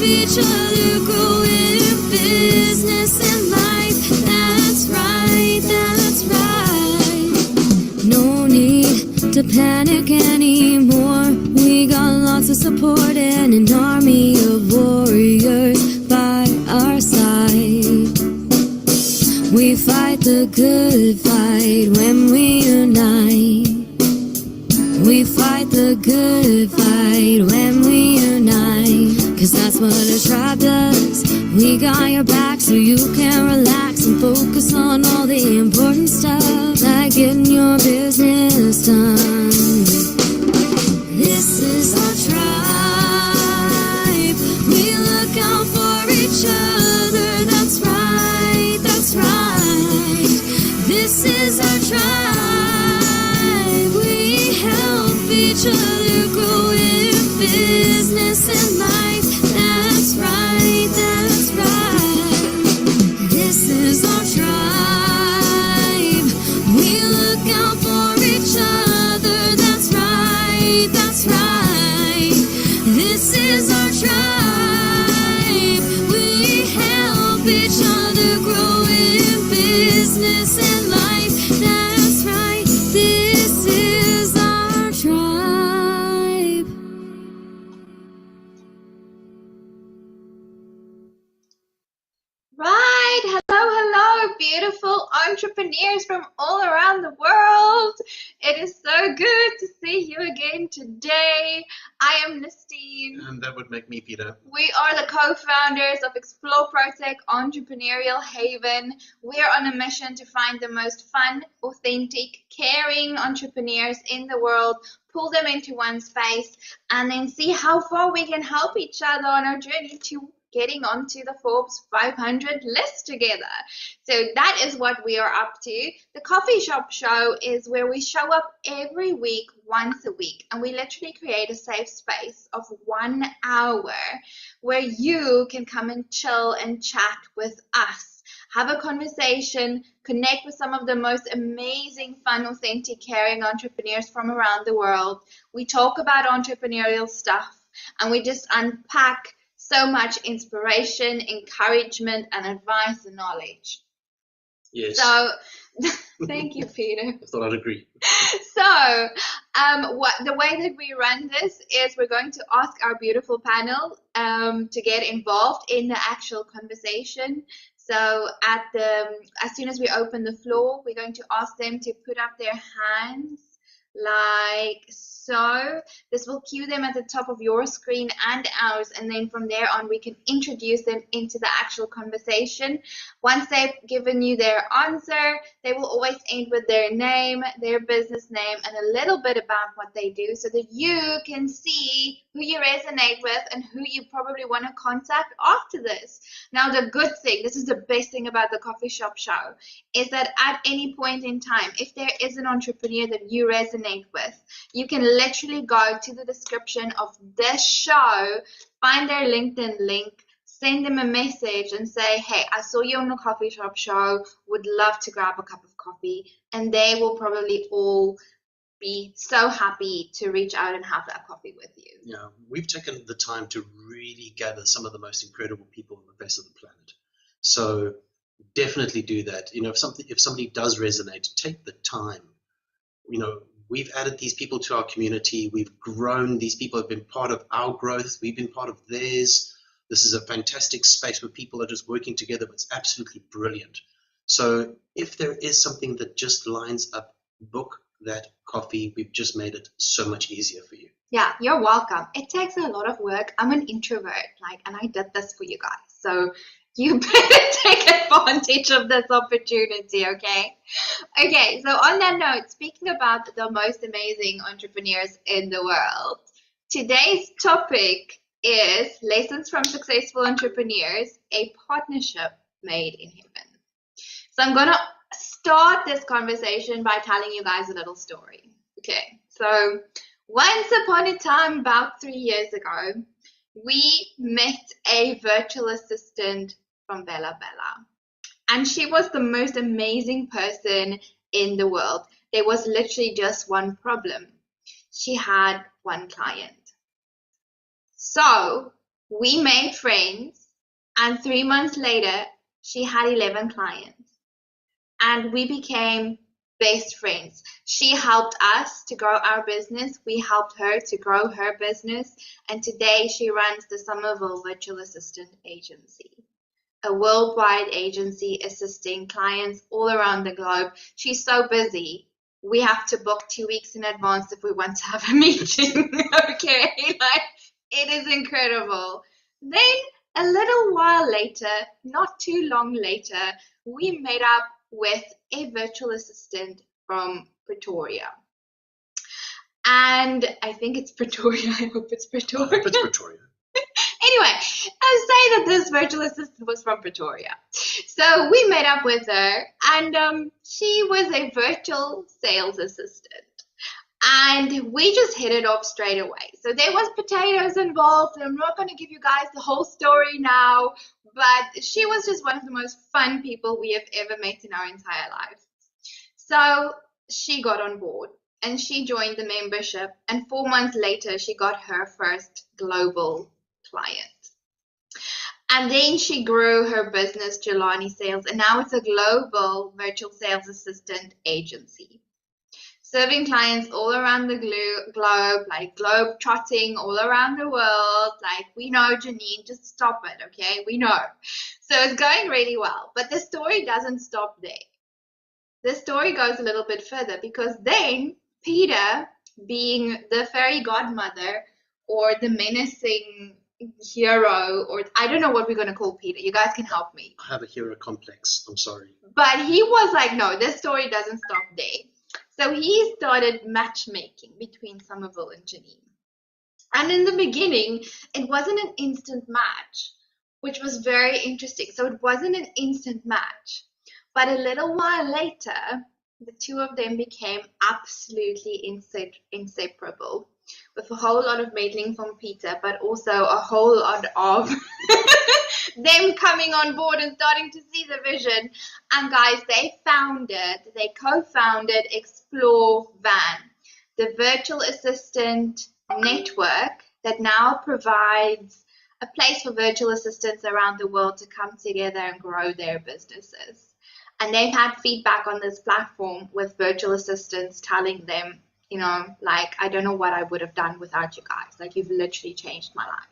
each other grow in business and life. That's right, that's right. No need to panic anymore. We got lots of support and an army of warriors by our side. We fight the good fight when we unite. We fight the good fight when we unite. 'Cause that's what a tribe does. We got your back so you can relax and focus on all the important stuff, like getting your business done. This is our tribe. We look out for each other. That's right, that's right. This is our tribe. We help each other grow in business and life. That's right, that's right. This is our tribe. We look out for each other. That's right, that's right. This is our tribe. We help each other grow in business and life. That's right. This is our tribe. Right. Hello, beautiful entrepreneurs from all around the world. It is so good to see you again today. I am Nestene. And that would make me Peter. We are the co-founders of Explore ProTech Entrepreneurial Haven. We are on a mission to find the most fun, authentic, caring entrepreneurs in the world, pull them into one space, and then see how far we can help each other on our journey to getting onto the Forbes 500 list together. So that is what we are up to. The coffee shop show is where we show up every week, once a week, and we literally create a safe space of 1 hour where you can come and chill and chat with us, have a conversation, connect with some of the most amazing, fun, authentic, caring entrepreneurs from around the world. We talk about entrepreneurial stuff, and we just unpack so much inspiration, encouragement, and advice and knowledge. Yes. So, thank you, Peter. I thought I'd agree. So, the way that we run this is we're going to ask our beautiful panel to get involved in the actual conversation. So, as soon as we open the floor, we're going to ask them to put up their hands like so. This will cue them at the top of your screen and ours, and then from there on we can introduce them into the actual conversation. Once they've given you their answer, they will always end with their name, their business name, and a little bit about what they do, so that you can see who you resonate with and who you probably want to contact after this. Now, the good thing, this is the best thing about the coffee shop show, is that at any point in time, if there is an entrepreneur that you resonate with, you can literally go to the description of this show, find their LinkedIn link, send them a message and say, hey, I saw you on the coffee shop show, would love to grab a cup of coffee, and they will probably all be so happy to reach out and have that coffee with you. Yeah, we've taken the time to really gather some of the most incredible people on the face of the planet. So definitely do that. You know, if somebody does resonate, take the time. You know, we've added these people to our community. We've grown. These people have been part of our growth. We've been part of theirs. This is a fantastic space where people are just working together. It's absolutely brilliant. So if there is something that just lines up, book that coffee. We've just made it so much easier for you. Yeah, you're welcome. It takes a lot of work. I'm an introvert, and I did this for you guys. So you better take advantage of this opportunity, okay? Okay, so on that note, speaking about the most amazing entrepreneurs in the world, today's topic is Lessons from Successful Entrepreneurs, a partnership made in heaven. So I'm going to start this conversation by telling you guys a little story. Okay, so once upon a time, about 3 years ago, we met a virtual assistant from Bella Bella. And she was the most amazing person in the world. There was literally just one problem. She had one client. So We made friends, and 3 months later, she had 11 clients, and we became best friends. She helped us to grow our business. We helped her to grow her business, and today she runs the Sommerville Virtual Assistant Agency, a worldwide agency assisting clients all around the globe. She's so busy. We have to book 2 weeks in advance if we want to have a meeting. Okay, like, it is incredible. Then a little while later, not too long later, we met up with a virtual assistant from Pretoria. And I think it's Pretoria. I hope it's Pretoria. I hope it's Pretoria. Anyway, I say that this virtual assistant was from Pretoria. So we met up with her, and she was a virtual sales assistant. And we just hit it off straight away. So there was potatoes involved, and I'm not going to give you guys the whole story now, but she was just one of the most fun people we have ever met in our entire lives. So she got on board, and she joined the membership, and 4 months later, she got her first global client. And then she grew her business, Jelani Sales, and now it's a global virtual sales assistant agency, serving clients all around the globe, like globe trotting all around the world. Like, we know, Janine, just stop it, okay? We know. So it's going really well. But the story doesn't stop there. The story goes a little bit further, because then Peter, being the fairy godmother or the menacing hero, or I don't know what we're going to call Peter. You guys can help me. I have a hero complex. I'm sorry. But he was like, no, this story doesn't stop there. So he started matchmaking between Sommerville and Janine. And in the beginning, it wasn't an instant match, which was very interesting. So it wasn't an instant match. But a little while later, the two of them became absolutely inseparable, with a whole lot of meddling from Peter, but also a whole lot of them coming on board and starting to see the vision. And guys, they co-founded Explore Van, the virtual assistant network that now provides a place for virtual assistants around the world to come together and grow their businesses. And they've had feedback on this platform with virtual assistants telling them, you know, like, I don't know what I would have done without you guys. Like, you've literally changed my life.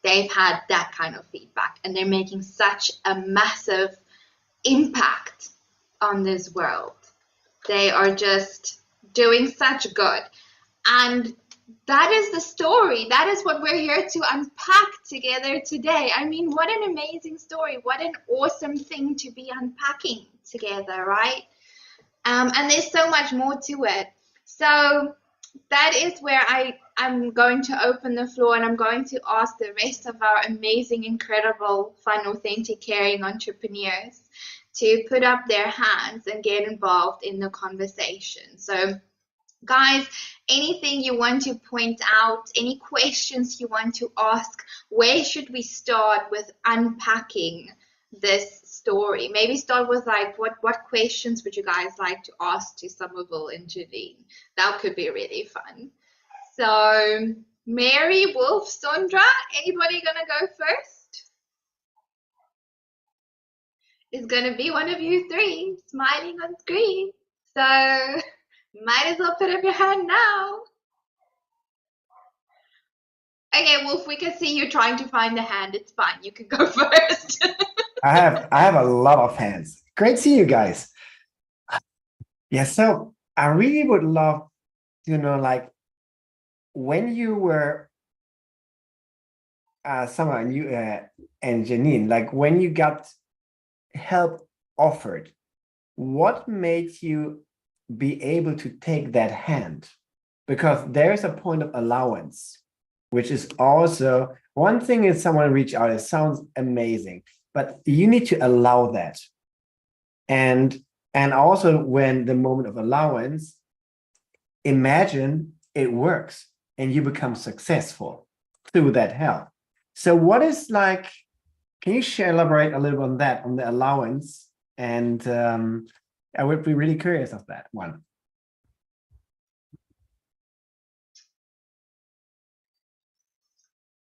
They've had that kind of feedback, and they're making such a massive impact on this world. They are just doing such good. And that is the story. That is what we're here to unpack together today. I mean, what an amazing story. What an awesome thing to be unpacking together, right? And there's so much more to it. So that is where I'm going to open the floor, and I'm going to ask the rest of our amazing, incredible, fun, authentic, caring entrepreneurs to put up their hands and get involved in the conversation. So guys, anything you want to point out, any questions you want to ask, where should we start with unpacking this story? Maybe start with, like, what questions would you guys like to ask to Sommerville and Janine? That could be really fun. So Mary, Wolf, Sondra, anybody gonna go first? It's gonna be one of you three smiling on screen. So might as well put up your hand now. Okay, Wolf, we can see you trying to find the hand. It's fine. You can go first. I have a lot of hands. Great seeing you guys. Yeah, so I really would love to know, like, when you were Summer and you and Janine, like, when you got help offered, what made you be able to take that hand? Because there's a point of allowance, which is also one thing. Is someone reach out, it sounds amazing, but you need to allow that. And also, when the moment of allowance, imagine it works and you become successful through that help. So what is, like, can you elaborate a little bit on that, on the allowance? And I would be really curious of that one.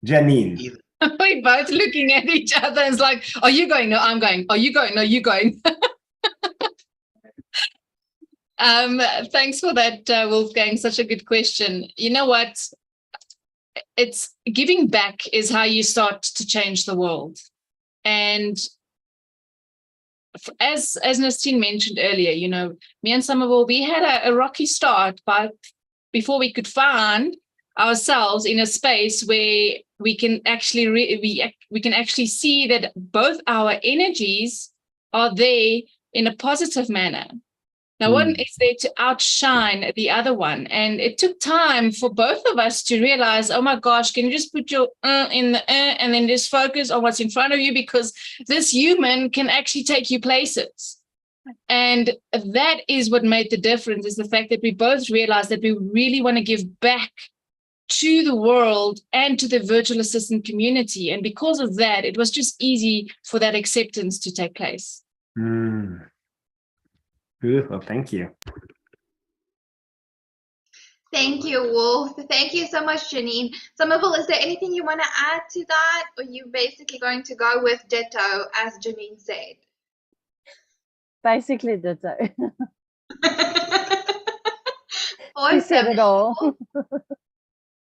Janine. We're both looking at each other and it's like, are you going? No, I'm going. Are you going? No, you're going. Thanks for that, Wolfgang. Such a good question. You know what? It's giving back is how you start to change the world. And as Nestene mentioned earlier, you know, me and Sommerville, we had a rocky start, but before we could find ourselves in a space where we can actually we can actually see that both our energies are there in a positive manner. Now, one is there to outshine the other one. And it took time for both of us to realize, oh my gosh, can you just put your in the and then just focus on what's in front of you, because this human can actually take you places. And that is what made the difference, is the fact that we both realized that we really want to give back to the world and to the virtual assistant community. And because of that, it was just easy for that acceptance to take place. Beautiful, thank you. Thank you, Wolf. Thank you so much, Janine. Sommerville, is there anything you want to add to that? Or are you basically going to go with ditto, as Janine said? Basically ditto. Awesome. You said it all.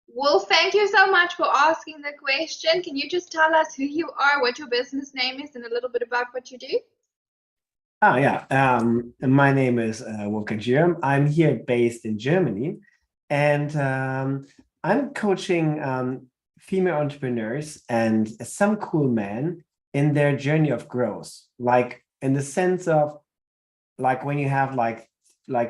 Wolf, thank you so much for asking the question. Can you just tell us who you are, what your business name is, and a little bit about what you do? Oh, yeah. My name is Wolgang Von Geramb. I'm here based in Germany, and I'm coaching female entrepreneurs and some cool men in their journey of growth, like in the sense of like when you have like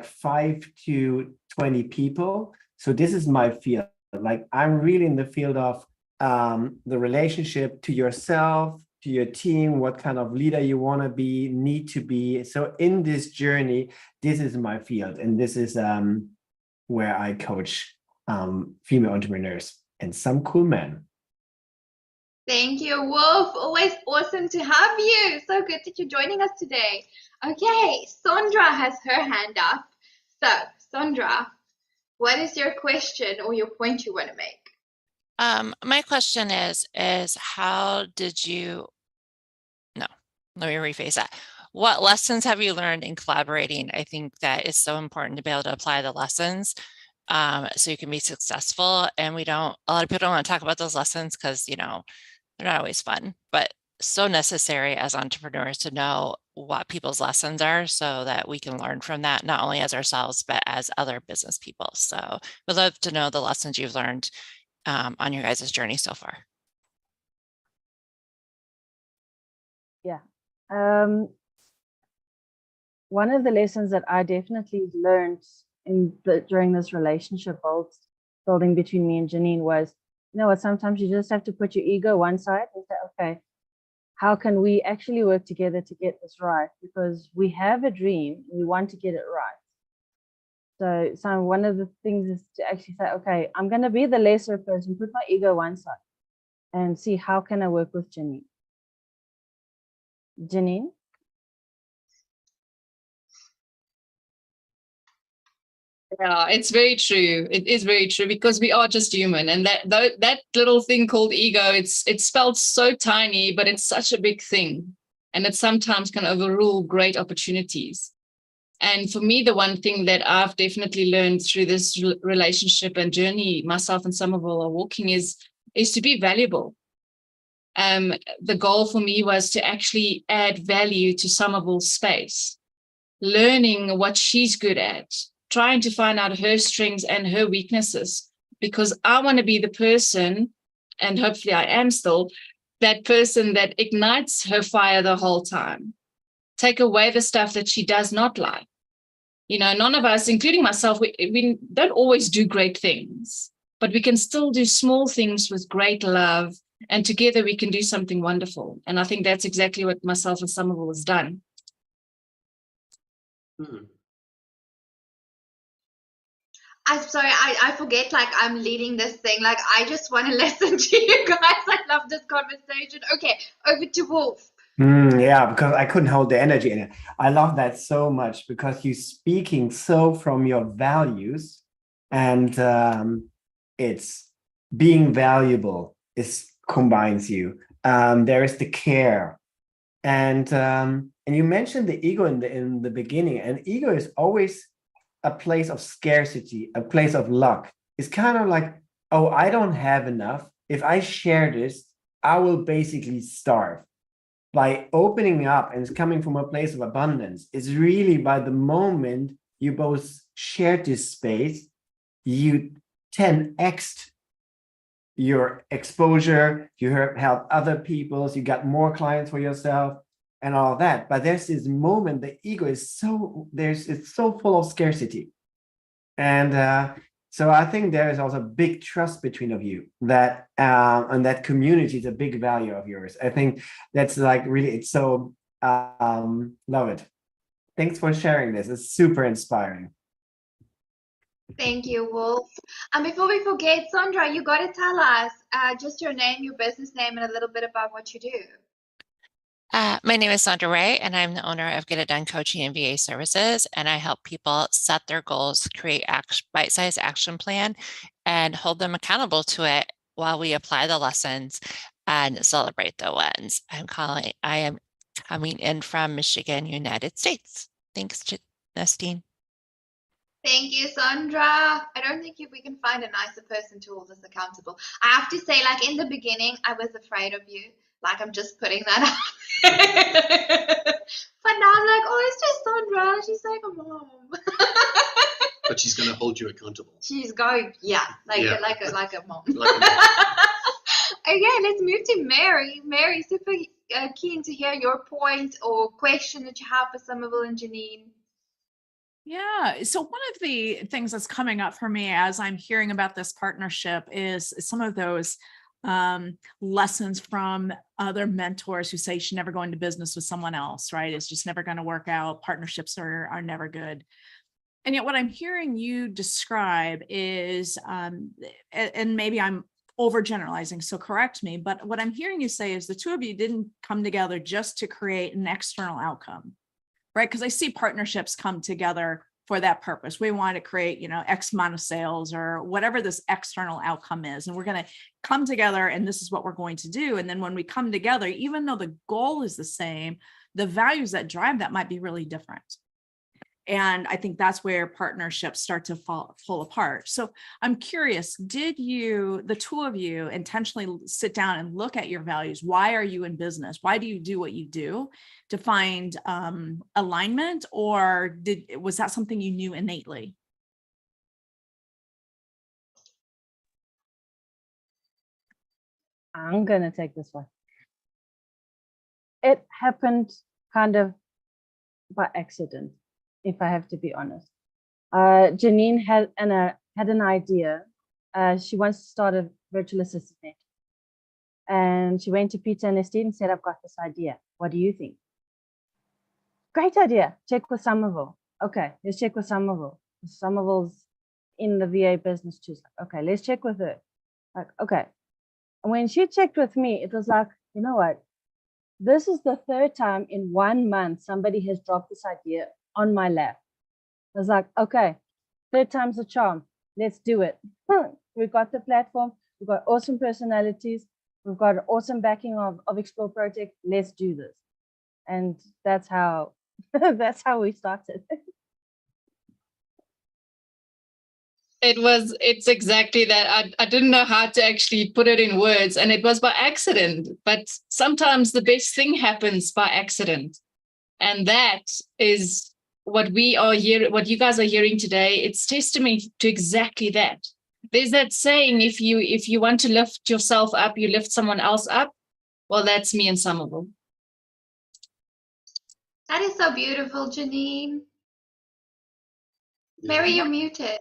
5 to 20 people. So this is my field. Like I'm really in the field of the relationship to yourself, to your team, what kind of leader you want to be, need to be. So in this journey, this is my field. And this is where I coach female entrepreneurs and some cool men. Thank you, Wolf. Always awesome to have you. So good that you're joining us today. Okay, Sondra has her hand up. So, Sondra, what is your question or your point you want to make? My question is how did you, no, let me rephrase that. What lessons have you learned in collaborating? I think that is so important to be able to apply the lessons so you can be successful. And a lot of people don't want to talk about those lessons because, you know, they're not always fun, but so necessary as entrepreneurs to know what people's lessons are so that we can learn from that, not only as ourselves, but as other business people. So we'd love to know the lessons you've learned on your guys' journey so far. Yeah. One of the lessons that I definitely learned during this relationship building between me and Janine was, you know what, sometimes you just have to put your ego one side and say, okay, how can we actually work together to get this right? Because we have a dream, we want to get it right. So one of the things is to actually say, okay, I'm going to be the lesser person, put my ego one side and see how can I work with Janine. Janine? Yeah, it's very true. It is very true, because we are just human, and that little thing called ego, it's spelled so tiny, but it's such a big thing, and it sometimes can overrule great opportunities. And for me, the one thing that I've definitely learned through this relationship and journey myself and Sommerville are walking is to be valuable. The goal for me was to actually add value to Sommerville's space, learning what she's good at, trying to find out her strengths and her weaknesses, because I want to be the person, and hopefully I am still, that person that ignites her fire the whole time. Take away the stuff that she does not like. You know, none of us, including myself, we don't always do great things, but we can still do small things with great love, and together we can do something wonderful. And I think that's exactly what myself and Sommerville has done. I'm sorry, I forget, like, I'm leading this thing. Like, I just want to listen to you guys. I love this conversation. Okay, over to Wolf. Yeah, because I couldn't hold the energy in it. I love that so much, because you're speaking so from your values, and it's being valuable is combines you. There is the care, and you mentioned the ego in the beginning, and ego is always a place of scarcity, a place of luck. It's kind of like, oh, I don't have enough. If I share this, I will basically starve. By opening up, and it's coming from a place of abundance, it's really by the moment you both share this space, you 10x'd your exposure, you help other people, you got more clients for yourself and all that. But there's this moment, the ego is it's so full of scarcity. And so I think there is also big trust between of you, that and that community is a big value of yours. I think that's like really, it's so love it. Thanks for sharing this. It's super inspiring. Thank you, Wolf. And before we forget, Sondra, you got to tell us just your name, your business name, and a little bit about what you do. My name is Sondra Ray, and I'm the owner of Get It Done Coaching and VA Services. And I help people set their goals, create bite-sized action plan, and hold them accountable to it while we apply the lessons and celebrate the wins. I am coming in from Michigan, United States. Thanks, Nestene. Thank you, Sondra. I don't think we can find a nicer person to hold us accountable. I have to say, like in the beginning, I was afraid of you. Like, I'm just putting that out. But now I'm like, oh, it's just Sondra. She's like a mom. But she's going to hold you accountable. She's going, like a mom. Like a mom. Okay, let's move to Mary. Mary, super keen to hear your point or question that you have for Sommerville and Janine. Yeah. So one of the things that's coming up for me as I'm hearing about this partnership is some of those lessons from other mentors who say you should never go into business with someone else, right? It's just never going to work out. Partnerships are never good. And yet what I'm hearing you describe is, and maybe I'm overgeneralizing, so correct me, but what I'm hearing you say is the two of you didn't come together just to create an external outcome, right? Because I see partnerships come together for that purpose. We want to create, X amount of sales or whatever this external outcome is. And we're going to come together and this is what we're going to do. And then when we come together, even though the goal is the same, the values that drive that might be really different. And I think that's where partnerships start to fall apart. So I'm curious, did the two of you intentionally sit down and look at your values? Why are you in business? Why do you do what you do to find alignment? Or was that something you knew innately? I'm going to take this one. It happened kind of by accident, if I have to be honest. Janine had an idea. She wants to start a virtual assistant. And she went to Peter and Nestene and said, I've got this idea. What do you think? Great idea. Check with Sommerville. Okay, let's check with Sommerville. Sommerville's in the VA business too. Okay, let's check with her. Like, okay. And when she checked with me, it was like, you know what? This is the third time in 1 month somebody has dropped this idea on my lap. I was like, okay, third time's the charm. Let's do it. We've got the platform. We've got awesome personalities. We've got awesome backing of Explore ProTech. Let's do this. And that's how we started. It's exactly that. I didn't know how to actually put it in words, and it was by accident. But sometimes the best thing happens by accident. And that is what we are here, what you guys are hearing today. It's testament to exactly that. There's that saying, if you want to lift yourself up, you lift someone else up. Well, that's me and Sommerville. That is so beautiful, Janine. Mary, you're muted.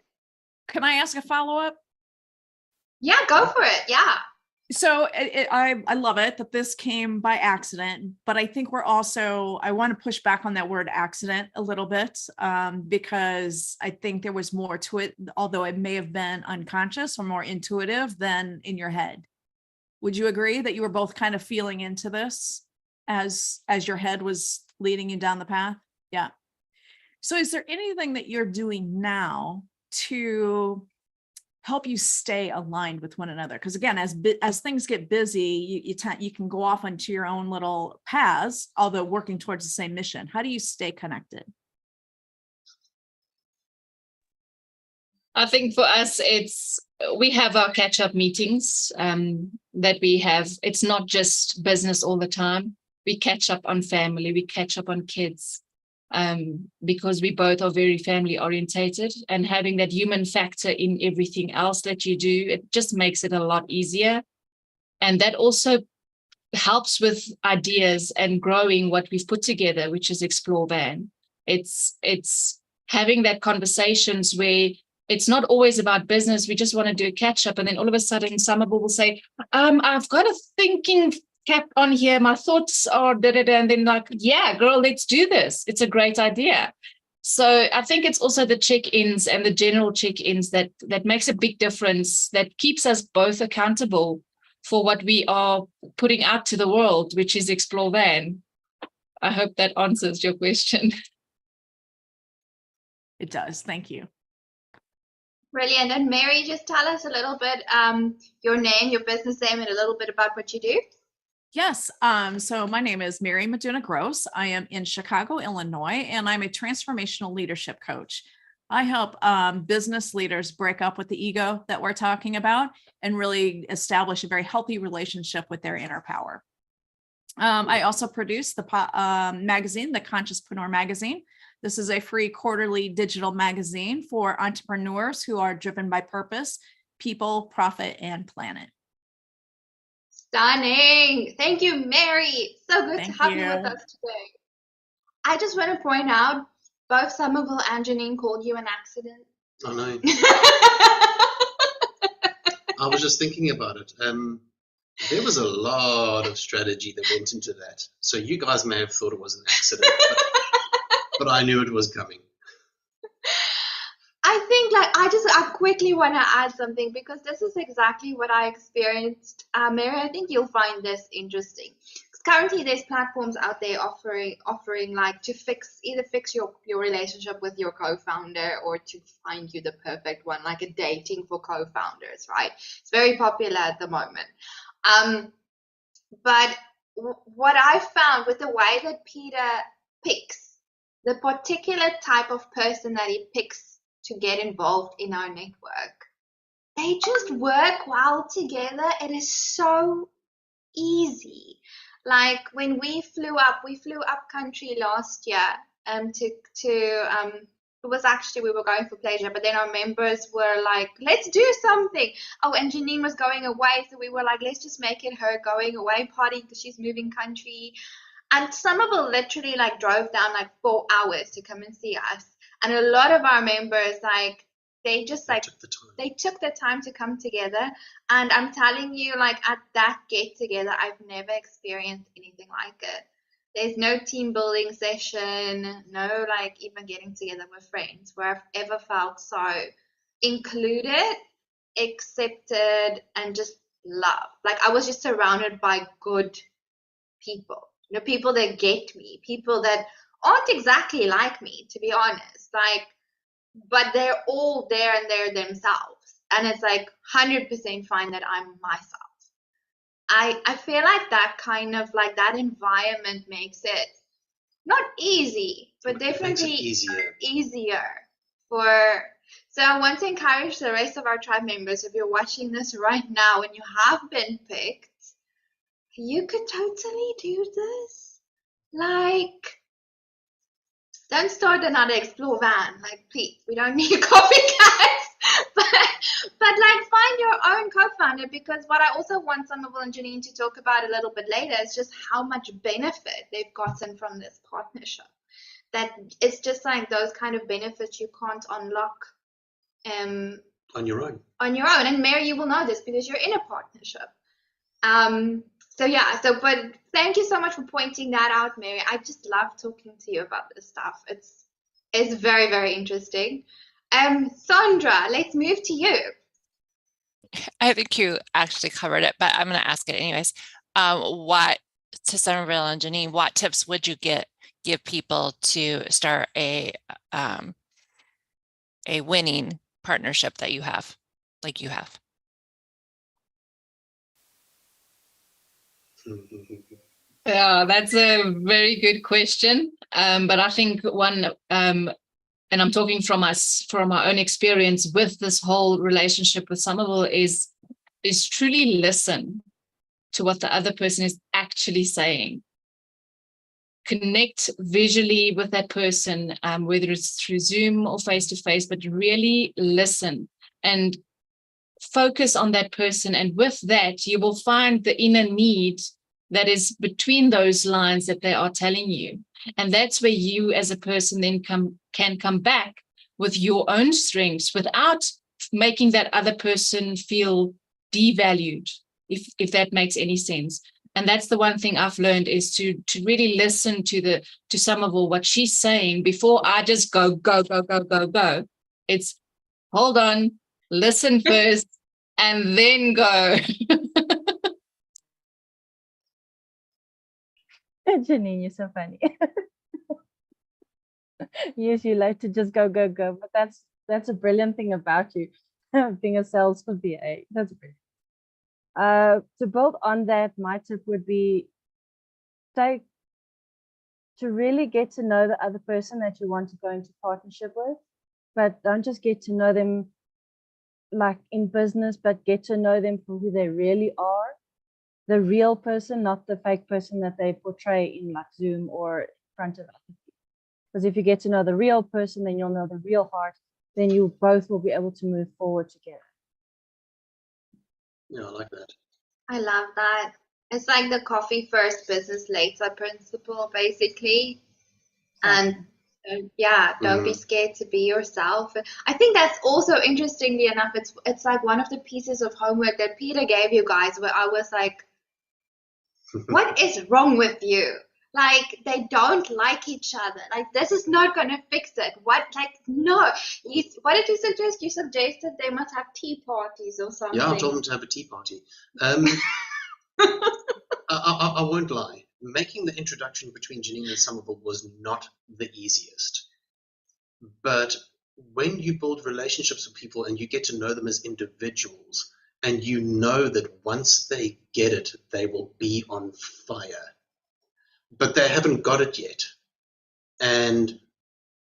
Can I ask a follow-up? Yeah, go for it. Yeah. So I love it that this came by accident, but I think I want to push back on that word accident a little bit, because I think there was more to it, although it may have been unconscious or more intuitive than in your head. Would you agree that you were both kind of feeling into this as your head was leading you down the path? Yeah. So is there anything that you're doing now to help you stay aligned with one another? Because again, as things get busy, you can go off onto your own little paths, although working towards the same mission. How do you stay connected? I think for us, we have our catch-up meetings that we have. It's not just business all the time. We catch up on family, we catch up on kids, because we both are very family orientated, and having that human factor in everything else that you do, it just makes it a lot easier. And that also helps with ideas and growing what we've put together, which is Explore Van. It's having that conversations where it's not always about business. We just want to do a catch up. And then all of a sudden, Sommerville will say, I've got a thinking cap on here. My thoughts are da-da-da. And then like, yeah, girl, let's do this. It's a great idea. So I think it's also the check-ins and the general check-ins that makes a big difference, that keeps us both accountable for what we are putting out to the world, which is Explore Van. I hope that answers your question. It does. Thank you. Brilliant. And Mary, just tell us a little bit your name, your business name, and a little bit about what you do. Yes. So my name is Mary Maduna-Gross. I am in Chicago, Illinois, and I'm a transformational leadership coach. I help business leaders break up with the ego that we're talking about and really establish a very healthy relationship with their inner power. I also produce the magazine, the Consciouspreneur magazine. This is a free quarterly digital magazine for entrepreneurs who are driven by purpose, people, profit, and planet. Stunning. Thank you, Mary. So good to have you with us today. I just want to point out, both Sommerville and Janine called you an accident. Oh, no. I was just thinking about it. There was a lot of strategy that went into that. So you guys may have thought it was an accident, but I knew it was coming. I think I quickly want to add something, because this is exactly what I experienced. Mary, I think you'll find this interesting. Currently, there's platforms out there offering like to either fix your relationship with your co-founder, or to find you the perfect one, like a dating for co-founders, right? It's very popular at the moment. But what I found with the way that Peter picks, the particular type of person that he picks to get involved in our network, they just work well together. It is so easy. Like when we flew up country last year it was actually, we were going for pleasure, but then our members were like, let's do something. Oh, and Janine was going away, so we were like, let's just make it her going away party because she's moving country. And Sommerville literally like drove down like 4 hours to come and see us. And a lot of our members, like, they just like, they took the time to come together. And I'm telling you, like, at that get together, I've never experienced anything like it. There's no team building session, no like even getting together with friends where I've ever felt so included, accepted, and just loved. Like I was just surrounded by good people, you know, people that get me, people that aren't exactly like me, to be honest, like, but they're all there and they're themselves. And it's like 100% fine that I'm myself. I feel like that kind of like that environment makes it not easy, but definitely easier for. So I want to encourage the rest of our tribe members, if you're watching this right now and you have been picked, you could totally do this. Like, don't start another Explore Van. Like, please, we don't need copycats. But like find your own co-founder, because what I also want Sommerville and Janine to talk about a little bit later is just how much benefit they've gotten from this partnership. That it's just like those kind of benefits you can't unlock on your own. And Mary, you will know this because you're in a partnership. But thank you so much for pointing that out, Mary. I just love talking to you about this stuff. It's very, very interesting. Sondra, let's move to you. I think you actually covered it, but I'm going to ask it anyways. What to Sommerville and Janine, what tips would you give people to start a winning partnership that you have? like you have? Yeah, that's a very good question. But I think one, and I'm talking from our own experience with this whole relationship with Sommerville, is truly listen to what the other person is actually saying. Connect visually with that person, whether it's through Zoom or face-to-face, but really listen and focus on that person. And with that, you will find the inner need that is between those lines that they are telling you. And that's where you as a person then can come back with your own strengths without making that other person feel devalued, if that makes any sense. And that's the one thing I've learned, is to really listen to Sommerville, what she's saying, before I just go. It's hold on, listen first, and then go. Janine, you're so funny. Yes, you like to just go, but that's a brilliant thing about you, being a sales VA. That's brilliant. To build on that, my tip would be to really get to know the other person that you want to go into partnership with, but don't just get to know them like in business, but get to know them for who they really are, the real person, not the fake person that they portray in like Zoom or in front of other people. Because if you get to know the real person, then you'll know the real heart, then you both will be able to move forward together. Yeah, I like that. I love that. It's like the coffee first, business later principle, basically. And yeah, don't be scared to be yourself. I think that's also, interestingly enough, it's like one of the pieces of homework that Peter gave you guys, where I was like, what is wrong with you? Like, they don't like each other. Like, this is not going to fix it. What? Like, no. What did you suggest? You suggested they must have tea parties or something. Yeah, I told them to have a tea party. I won't lie. Making the introduction between Janine and Sommerville was not the easiest. But when you build relationships with people and you get to know them as individuals, and you know that once they get it, they will be on fire. But they haven't got it yet. And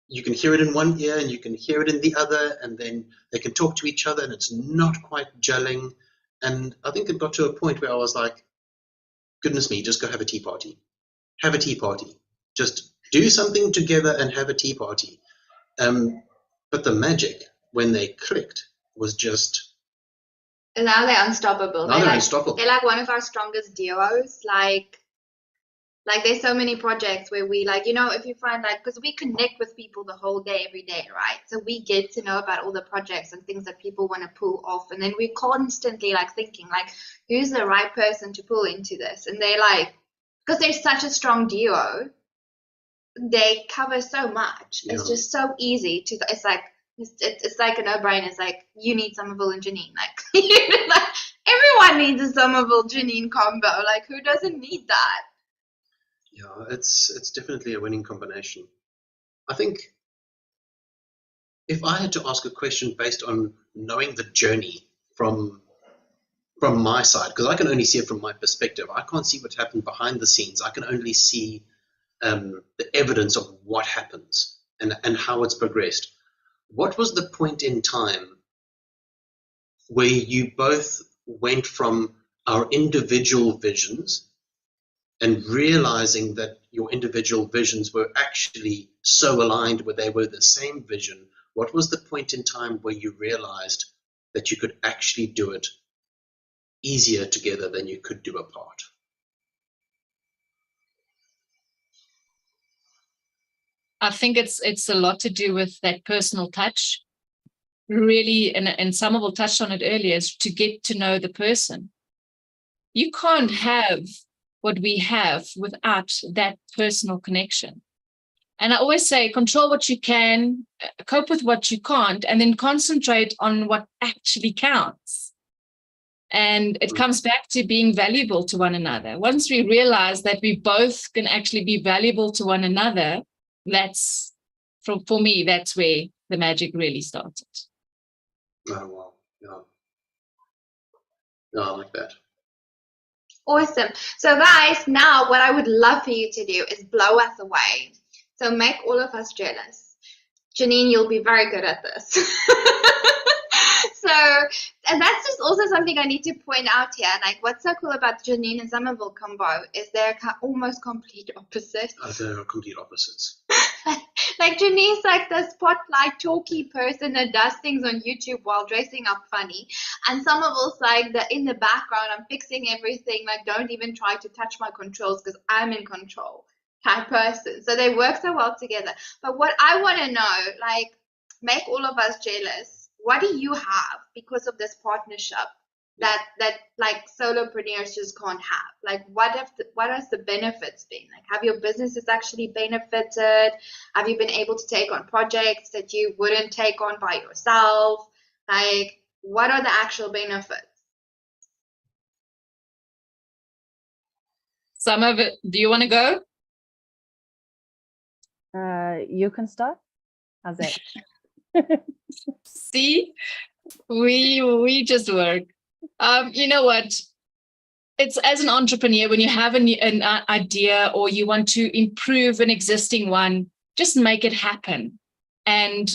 you can hear it in one ear and you can hear it in the other, and then they can talk to each other and it's not quite gelling. And I think it got to a point where I was like, goodness me, just go have a tea party. Have a tea party. Just do something together and have a tea party. But the magic, when they clicked, was just... And now they're unstoppable. Now they're unstoppable. They're like one of our strongest duos. Like there's so many projects where we like, if you find like, because we connect with people the whole day, every day, right? So we get to know about all the projects and things that people want to pull off. And then we're constantly like thinking like, who's the right person to pull into this? And they're like, because they're such a strong duo, they cover so much. Yeah. It's just so easy to, it's like a no-brainer. It's like, you need Sommerville and Janine. Like, everyone needs a Sommerville Janine combo. Like, who doesn't need that? Yeah, it's definitely a winning combination. I think if I had to ask a question based on knowing the journey from my side, because I can only see it from my perspective. I can't see what happened behind the scenes. I can only see the evidence of what happens and how it's progressed. What was the point in time where you both went from our individual visions and realizing that your individual visions were actually so aligned where they were the same vision? What was the point in time where you realized that you could actually do it easier together than you could do apart? I think it's a lot to do with that personal touch. Really, and Sommerville touched on it earlier, is to get to know the person. You can't have what we have without that personal connection. And I always say, control what you can, cope with what you can't, and then concentrate on what actually counts. And it comes back to being valuable to one another. Once we realize that we both can actually be valuable to one another, that's, for me, that's where the magic really started. Oh, wow. Yeah. I like that. Awesome. So guys, now what I would love for you to do is blow us away. So make all of us jealous. Janine, you'll be very good at this. So, and that's just also something I need to point out here. Like, what's so cool about Janine and Sommerville combo is they're almost complete opposites. They're complete opposites. Like Janine's like the spotlight talky person that does things on YouTube while dressing up funny, and Sommerville's like the in the background, I'm fixing everything. Like, don't even try to touch my controls because I'm in control type person. So they work so well together. But what I want to know, like, make all of us jealous. What do you have because of this partnership that like solopreneurs just can't have? Like, what has the benefits been? Like, have your businesses actually benefited? Have you been able to take on projects that you wouldn't take on by yourself? Like, what are the actual benefits? Some of it, do you want to go? You can start. How's that? See, we just work. You know what? It's as an entrepreneur, when you have an idea or you want to improve an existing one, just make it happen. And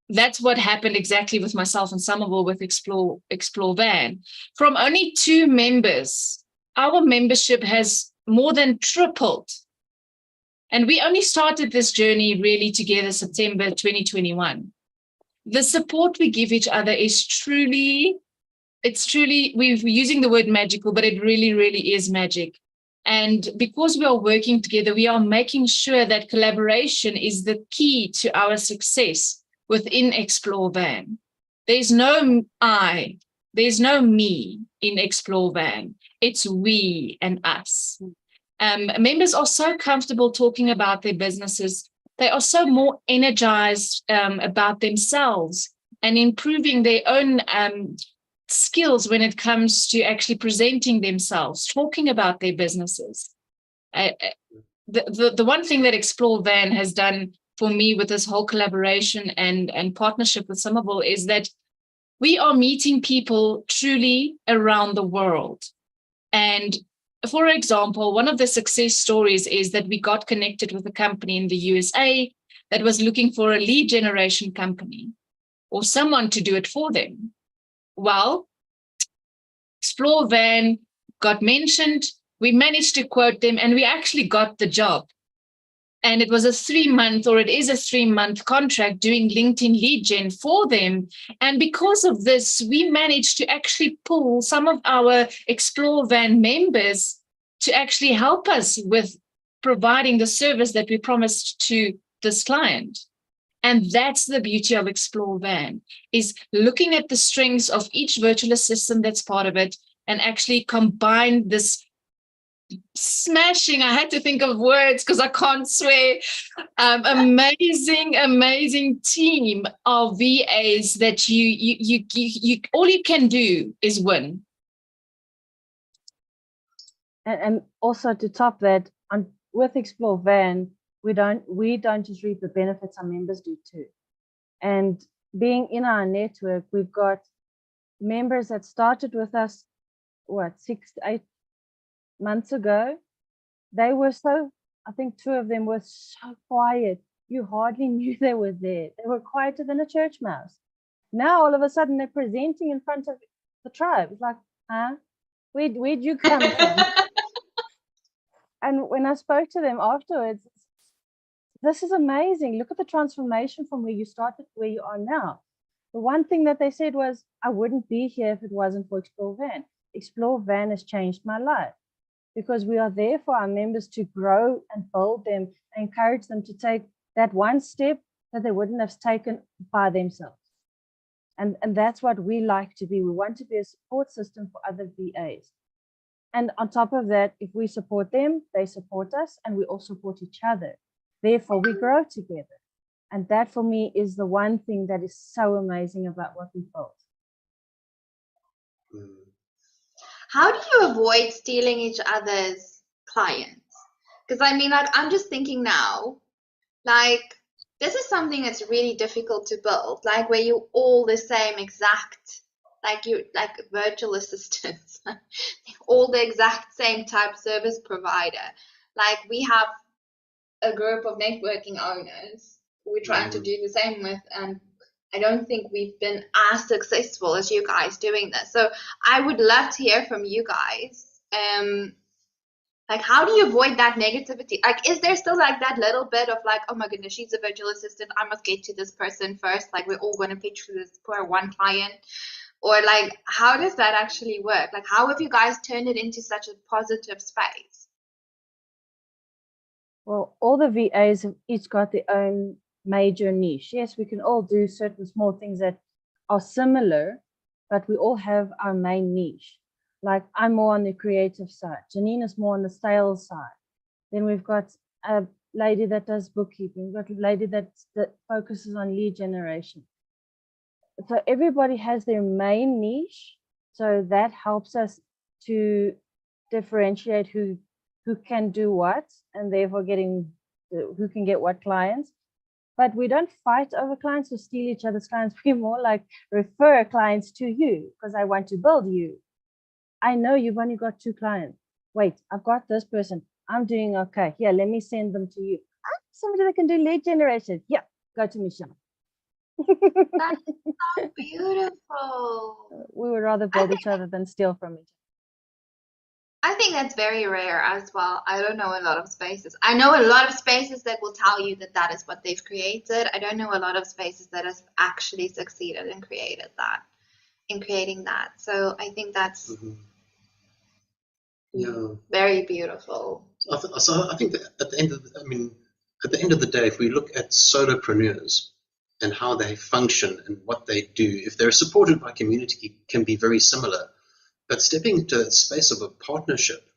that's what happened exactly with myself and Sommerville with Explore Van. From only 2 members, our membership has more than tripled. And we only started this journey really together September 2021. The support we give each other is truly, we're using the word magical, but it really, really is magic. And because we are working together, we are making sure that collaboration is the key to our success within Explore Van. There's no I, there's no me in Explore Van. It's we and us. Members are so comfortable talking about their businesses. They are so more energized about themselves and improving their own skills when it comes to actually presenting themselves, talking about their businesses. The one thing that Explore Van has done for me with this whole collaboration and partnership with Sommerville is that we are meeting people truly around the world. And for example, one of the success stories is that we got connected with a company in the USA that was looking for a lead generation company or someone to do it for them. Well, Explore Van got mentioned, we managed to quote them, and we actually got the job. And it was a 3-month, or it is a 3-month contract doing LinkedIn lead gen for them. And because of this, we managed to actually pull some of our Explore Van members to actually help us with providing the service that we promised to this client. And that's the beauty of Explore Van, is looking at the strengths of each virtual assistant that's part of it and actually combine this smashing, I had to think of words because I can't swear, amazing team of VAs that you all you can do is win. And also to top that, with Explore Van, we don't just reap the benefits, our members do too. And being in our network, we've got members that started with us, 6 to 8 months ago. They were so, I think 2 of them were so quiet. You hardly knew they were there. They were quieter than a church mouse. Now all of a sudden they're presenting in front of the tribe. It's like, huh? Where'd you come from? And when I spoke to them afterwards, this is amazing. Look at the transformation from where you started to where you are now. The one thing that they said was, I wouldn't be here if it wasn't for Explore Van. Explore Van has changed my life, because we are there for our members to grow and build them, and encourage them to take that one step that they wouldn't have taken by themselves. And that's what we like to be. We want to be a support system for other VAs. And on top of that, if we support them, they support us, and we all support each other. Therefore, we grow together. And that for me is the one thing that is so amazing about what we built. How do you avoid stealing each other's clients? Because I mean, like, I'm just thinking now, like, this is something that's really difficult to build, like where you're all the same exact like virtual assistants, all the exact same type service provider. Like we have a group of networking owners we're trying to do the same with, and I don't think we've been as successful as you guys doing this. So I would love to hear from you guys. Like, how do you avoid that negativity? Like, is there still like that little bit of like, oh my goodness, she's a virtual assistant, I must get to this person first. Like, we're all going to pitch for this poor one client. Or like, how does that actually work? Like, how have you guys turned it into such a positive space? Well, all the VAs have each got their own major niche. Yes, we can all do certain small things that are similar, but we all have our main niche. Like I'm more on the creative side. Janine is more on the sales side. Then we've got a lady that does bookkeeping. We've got a lady that focuses on lead generation. So everybody has their main niche. So that helps us to differentiate who can do what, and therefore who can get what clients. But we don't fight over clients or steal each other's clients. We more like refer clients to you because I want to build you. I know you've only got 2 clients. Wait, I've got this person. I'm doing okay. Here, let me send them to you. Somebody that can do lead generation. Yeah, go to Michelle. That's so beautiful. We would rather build each other than steal from each other. I think that's very rare as well. I don't know a lot of spaces. I know a lot of spaces that will tell you that that is what they've created. I don't know a lot of spaces that has actually succeeded and creating that. So I think that's very beautiful. So I think that at the end of the day, if we look at solopreneurs and how they function and what they do, if they're supported by community, can be very similar. But stepping into a space of a partnership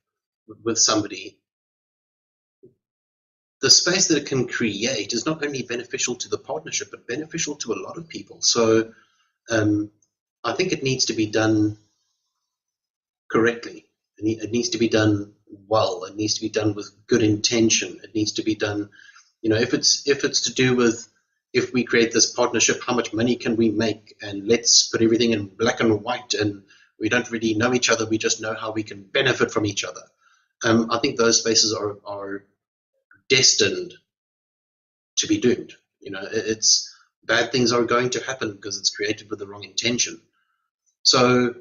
with somebody, the space that it can create is not only beneficial to the partnership, but beneficial to a lot of people. So I think it needs to be done correctly. It needs to be done well. It needs to be done with good intention. It needs to be done, if it's to do with, if we create this partnership, how much money can we make? And let's put everything in black and white, and we don't really know each other. We just know how we can benefit from each other. I think those spaces are destined to be doomed. It's bad things are going to happen because it's created with the wrong intention. So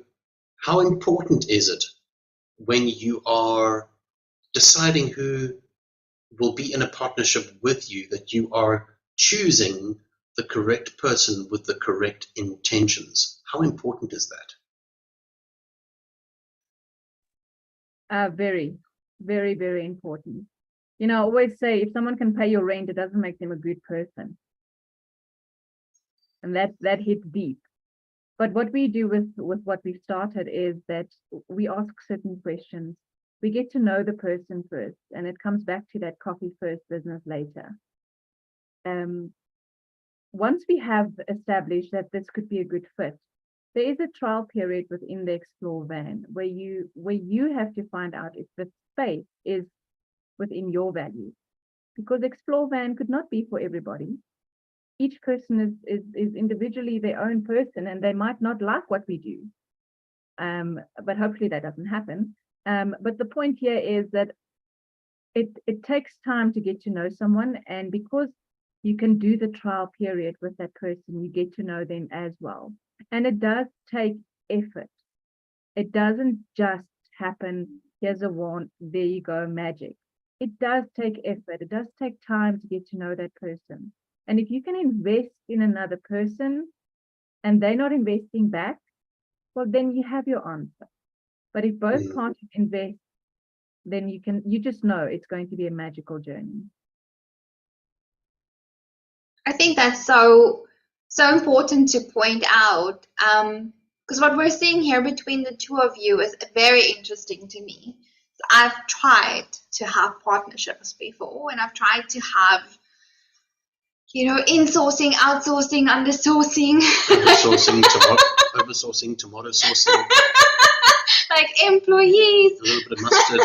how important is it when you are deciding who will be in a partnership with you, that you are choosing the correct person with the correct intentions? How important is that? Very, very, very important. I always say if someone can pay your rent, it doesn't make them a good person. And that hits deep. But what we do with what we've started is that we ask certain questions. We get to know the person first, and it comes back to that coffee first, business later. Once we have established that this could be a good fit, there is a trial period within the Explore van where you have to find out if the space is within your values, because Explore van could not be for everybody. Each person is individually their own person, and they might not like what we do. But hopefully that doesn't happen. But the point here is that it takes time to get to know someone, and because you can do the trial period with that person, you get to know them as well. And it does take effort. It doesn't just happen, here's a wand, there you go, magic. It does take effort. It does take time to get to know that person. And if you can invest in another person and they're not investing back, well, then you have your answer. But if both parties invest, then you just know it's going to be a magical journey. I think that's so important to point out, because what we're seeing here between the two of you is very interesting to me. So I've tried to have partnerships before, and I've tried to have, insourcing, outsourcing, undersourcing, oversourcing, tomato sourcing, like employees, a little bit of mustard,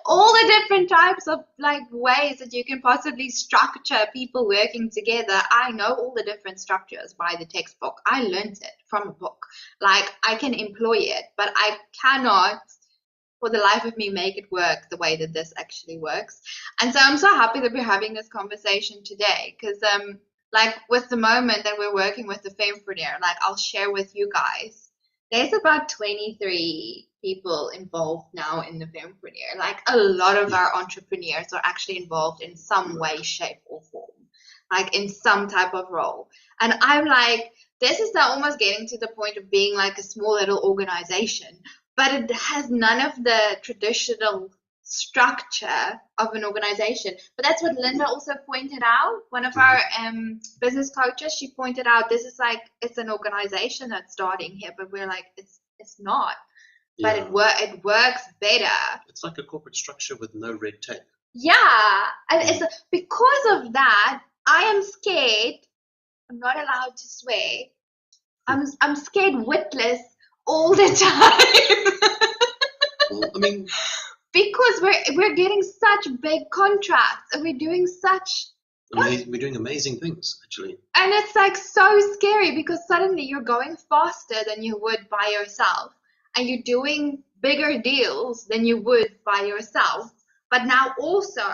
all the different types of like ways that you can possibly structure people working together. I know all the different structures by the textbook. I learned it from a book. Like I can employ it, but I cannot for the life of me make it work the way that this actually works. And so I'm so happy that we're having this conversation today, because like with the moment that we're working with the Fempreneur, like I'll share with you guys, there's about 23 people involved now in the Fempreneur. Like a lot of our entrepreneurs are actually involved in some way, shape, or form, like in some type of role. And I'm like, this is now almost getting to the point of being like a small little organization, but it has none of the traditional structure of an organization. But that's what Linda also pointed out. One of our business coaches, she pointed out this is like, it's an organization that's starting here, but we're like, it's not. But it works better. It's like a corporate structure with no red tape. Yeah, and it's because of that, I am scared. I'm not allowed to swear. I'm scared witless all the time. Well, I mean, because we're getting such big contracts and we're doing such we're doing amazing things actually. And it's like so scary because suddenly you're going faster than you would by yourself, and you're doing bigger deals than you would by yourself. But now also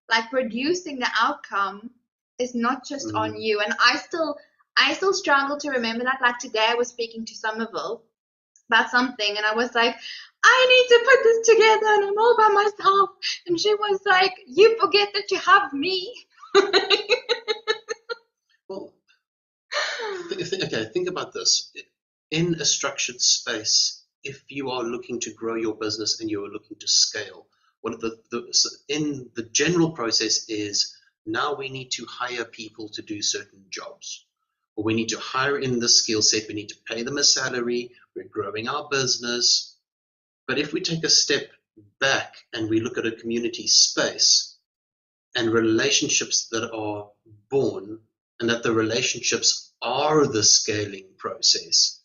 like producing the outcome is not just on you. And I still struggle to remember that. Like today I was speaking to Sommerville about something and I was like, I need to put this together and I'm all by myself. And she was like, you forget that you have me. Well, think about this. In a structured space, if you are looking to grow your business and you are looking to scale, one of the general process is now we need to hire people to do certain jobs, or we need to hire in the skill set, we need to pay them a salary, we're growing our business. But if we take a step back and we look at a community space and relationships that are born, and that the relationships are the scaling process,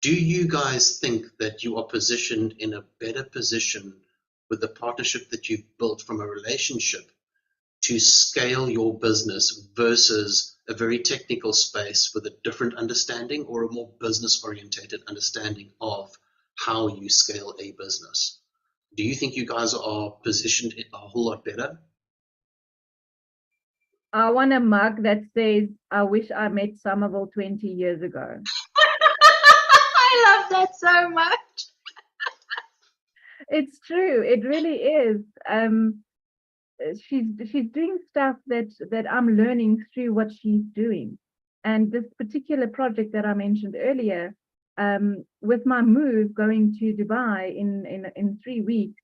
do you guys think that you are positioned in a better position with the partnership that you've built from a relationship to scale your business versus a very technical space with a different understanding or a more business orientated understanding of how you scale a business? Do you think you guys are positioned a whole lot better? I want a mug that says, I wish I met Sommerville 20 years ago. I love that so much. It's true. It really is. She's doing stuff that I'm learning through what she's doing. And this particular project that I mentioned earlier, with my move going to Dubai in 3 weeks,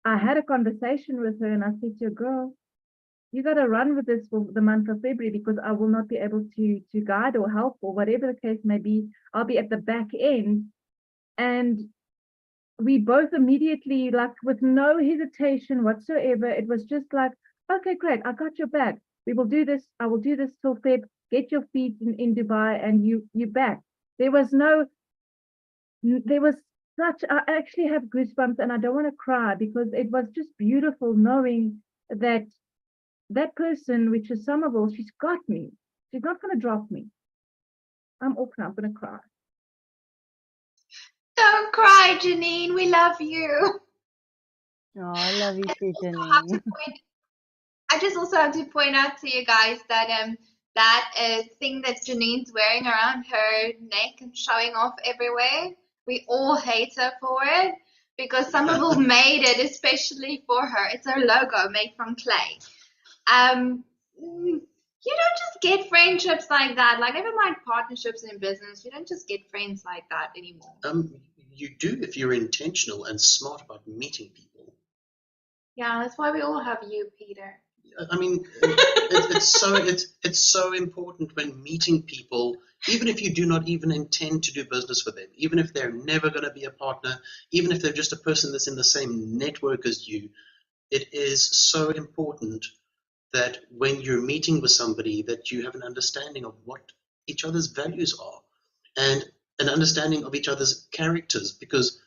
I had a conversation with her and I said to her, girl, you got to run with this for the month of February because I will not be able to guide or help or whatever the case may be. I'll be at the back end. And we both immediately, like with no hesitation whatsoever, it was just like, okay, great, I got your back. We will do this. I will do this till Feb. Get your feet in Dubai and you back. There was such, I actually have goosebumps and I don't want to cry because it was just beautiful knowing that that person, which is Sommerville, she's got me. She's not going to drop me. I'm off now. I'm going to cry. Don't cry, Janine. We love you. Oh, I love you too, I Janine. just also have to point out to you guys that that thing that Janine's wearing around her neck and showing off everywhere, we all hate her for it because Sommerville made it especially for her. It's her logo made from clay. You don't just get friendships like that. Like, never mind partnerships in business. You don't just get friends like that anymore. You do if you're intentional and smart about meeting people. Yeah, that's why we all have you, Peter. I mean, it's so important when meeting people, even if you do not even intend to do business with them, even if they're never going to be a partner, even if they're just a person that's in the same network as you. It is so important that when you're meeting with somebody that you have an understanding of what each other's values are and an understanding of each other's characters, because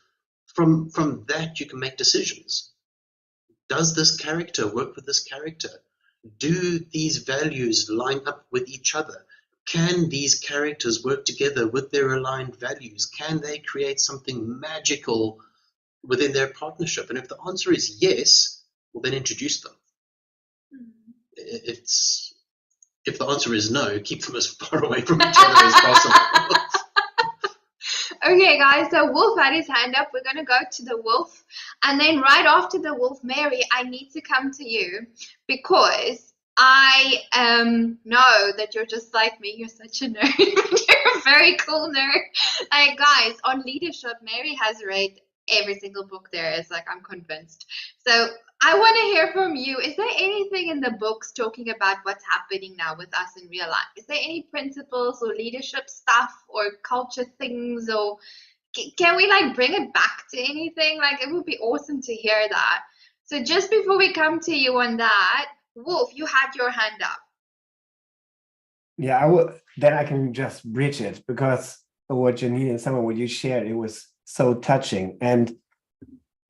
from that you can make decisions. Does this character work with this character? Do these values line up with each other? Can these characters work together with their aligned values? Can they create something magical within their partnership? And if the answer is yes, well, then introduce them. If the answer is no, keep them as far away from each other as possible. Okay, guys, so Wolf had his hand up. We're going to go to the Wolf. And then right after the Wolf, Mary, I need to come to you because I know that you're just like me. You're such a nerd. You're a very cool nerd. Like, guys, on leadership, Mary has read every single book there is. Like, I'm convinced. So I want to hear from you. Is there anything in the books talking about what's happening now with us in real life? Is there any principles or leadership stuff or culture things, or can we like bring it back to anything? Like, it would be awesome to hear that. So just before we come to you on that, Wolf, you had your hand up. Yeah, I will. Then I can just bridge it because what Janine and Summer, what you shared, it was so touching. And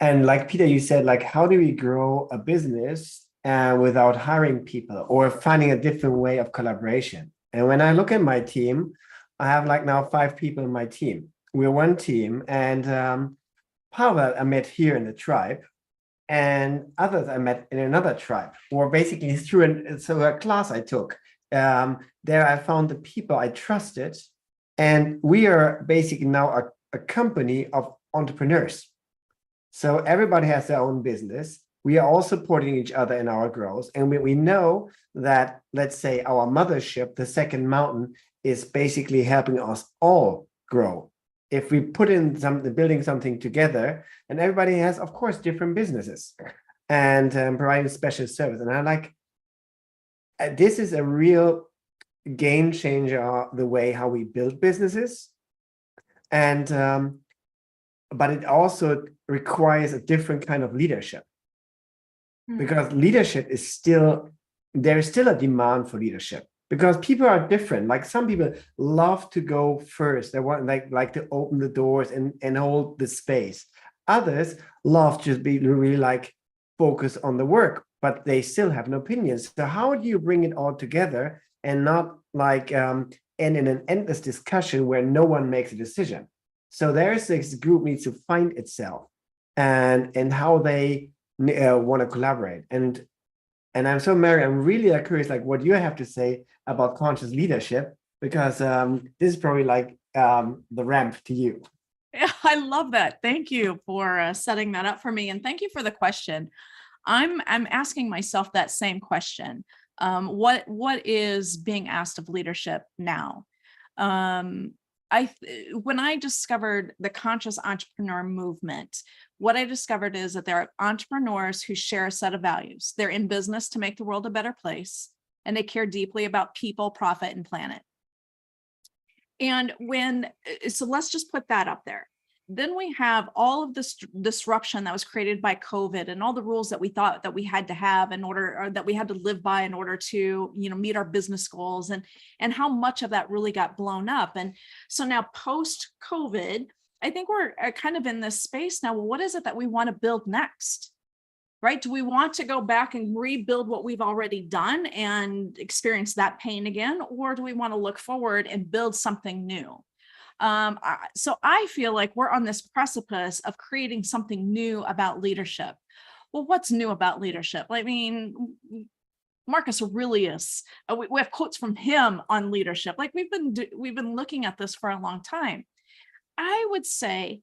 like Peter, you said, like, how do we grow a business without hiring people or finding a different way of collaboration? And when I look at my team, I have like now 5 people in my team. We're one team, and Pavel I met here in the tribe, and others I met in another tribe, or basically through a class I took. There I found the people I trusted, and we are basically now a company of entrepreneurs. So everybody has their own business. We are all supporting each other in our growth. And we know that, let's say, our mothership, the second mountain, is basically helping us all grow. If we put in building something together, and everybody has, of course, different businesses and providing special service. And I like, this is a real game changer, the way how we build businesses. And, but it also requires a different kind of leadership, because leadership is still, there is still a demand for leadership, because people are different. Like, some people love to go first. They want like to open the doors and hold the space. Others love to be really like focus on the work, but they still have an opinion. So how do you bring it all together and not like end in an endless discussion where no one makes a decision? So there's this group needs to find itself and how they want to collaborate. And I'm so, Mary, I'm really curious, like, what you have to say about conscious leadership, because this is probably like the ramp to you. Yeah, I love that. Thank you for setting that up for me, and thank you for the question. I'm asking myself that same question. What is being asked of leadership now? When I discovered the conscious entrepreneur movement, what I discovered is that there are entrepreneurs who share a set of values. They're in business to make the world a better place, and they care deeply about people, profit, and planet. And so let's just put that up there. Then we have all of this disruption that was created by COVID and all the rules that we thought that we had to have in order, or that we had to live by in order to, meet our business goals, and how much of that really got blown up. And so now post COVID, I think we're kind of in this space now. Well, what is it that we want to build next? Right? Do we want to go back and rebuild what we've already done and experience that pain again? Or do we want to look forward and build something new? So I feel like we're on this precipice of creating something new about leadership. Well, what's new about leadership? I mean, Marcus Aurelius, we have quotes from him on leadership. Like, we've been looking at this for a long time. I would say,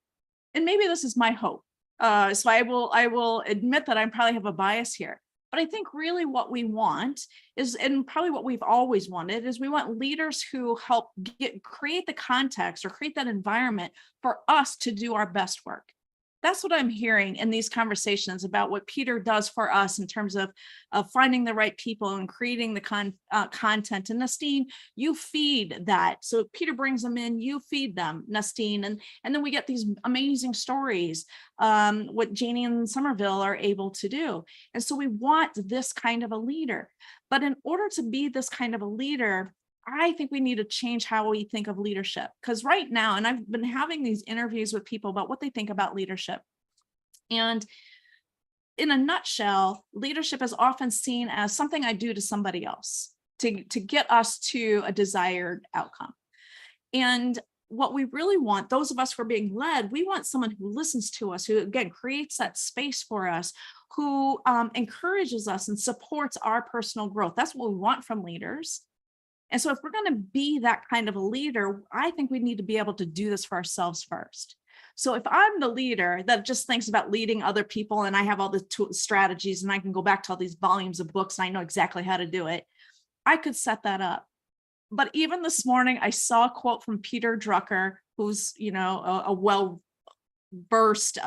and maybe this is my hope. So I will admit that I probably have a bias here, but I think really what we want is, and probably what we've always wanted, is we want leaders who help create the context or create that environment for us to do our best work. That's what I'm hearing in these conversations about what Peter does for us in terms of finding the right people and creating the content. And Nestene, you feed that. So Peter brings them in, you feed them, Nestene, and then we get these amazing stories, what Janine and Sommerville are able to do. And so we want this kind of a leader. But in order to be this kind of a leader, I think we need to change how we think of leadership, because right now, and I've been having these interviews with people about what they think about leadership. And in a nutshell, leadership is often seen as something I do to somebody else to get us to a desired outcome. And what we really want, those of us who are being led, we want someone who listens to us, who again creates that space for us, who encourages us and supports our personal growth. That's what we want from leaders. And so if we're going to be that kind of a leader, I think we need to be able to do this for ourselves first. So if I'm the leader that just thinks about leading other people and I have all the strategies and I can go back to all these volumes of books and I know exactly how to do it, I could set that up. But even this morning, I saw a quote from Peter Drucker, who's, a well-versed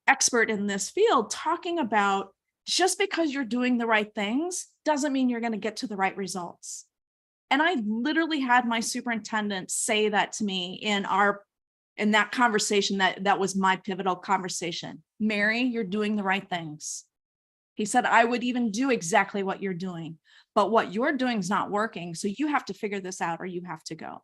expert in this field, talking about just because you're doing the right things doesn't mean you're going to get to the right results. And I literally had my superintendent say that to me in that conversation, that was my pivotal conversation. Mary, you're doing the right things. He said, I would even do exactly what you're doing, but what you're doing is not working. So you have to figure this out or you have to go.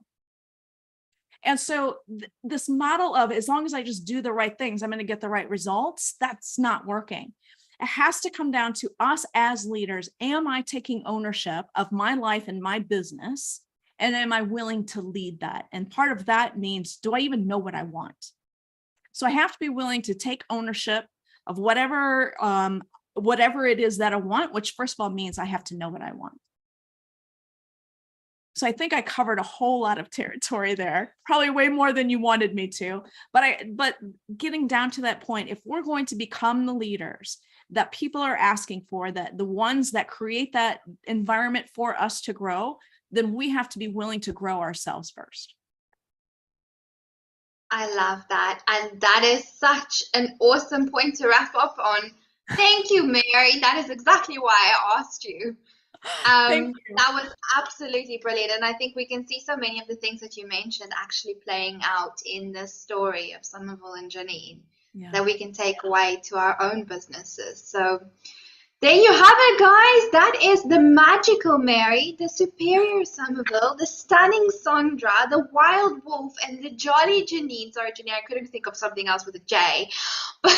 And so this model of, as long as I just do the right things, I'm going to get the right results, that's not working. It has to come down to us as leaders. Am I taking ownership of my life and my business? And am I willing to lead that? And part of that means, do I even know what I want? So I have to be willing to take ownership of whatever it is that I want, which first of all means I have to know what I want. So I think I covered a whole lot of territory there, probably way more than you wanted me to. But getting down to that point, if we're going to become the leaders that people are asking for, that the ones that create that environment for us to grow, then we have to be willing to grow ourselves first. I love that. And that is such an awesome point to wrap up on. Thank you, Mary. That is exactly why I asked you. Thank you. That was absolutely brilliant. And I think we can see so many of the things that you mentioned actually playing out in the story of Sommerville and Janine that we can take away to our own businesses. So there you have it, guys. That is the magical Mary, the superior Sommerville, the stunning Sondra, the wild wolf, and the jolly Janine. Sorry, Janine, I couldn't think of something else with a J. But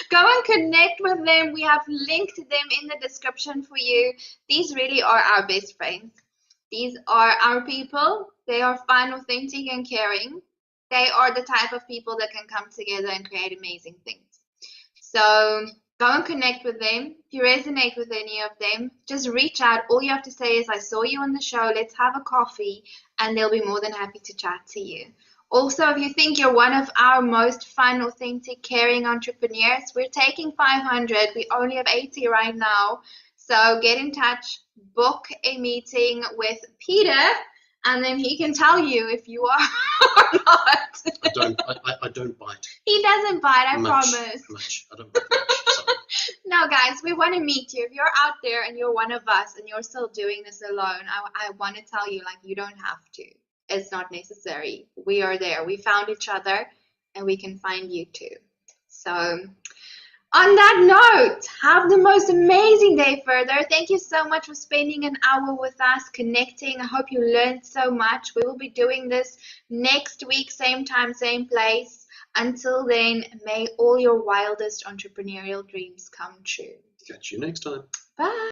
go and connect with them. We have linked them in the description for you. These really are our best friends. These are our people. They are fun, authentic, and caring. They are the type of people that can come together and create amazing things. So go and connect with them. If you resonate with any of them, just reach out. All you have to say is, I saw you on the show, let's have a coffee, and they'll be more than happy to chat to you. Also, if you think you're one of our most fun, authentic, caring entrepreneurs, we're taking 500. We only have 80 right now. So get in touch, book a meeting with Peter, and then he can tell you if you are or not. I don't bite. He doesn't bite, I Much. promise. I don't bite much. Sorry. No, guys, we want to meet you. If you're out there and you're one of us and you're still doing this alone, I want to tell you, you don't have to. It's not necessary. We are there. We found each other and we can find you too. So on that note, have the most amazing day further. Thank you so much for spending an hour with us, connecting. I hope you learned so much. We will be doing this next week, same time, same place. Until then, may all your wildest entrepreneurial dreams come true. Catch you next time. Bye.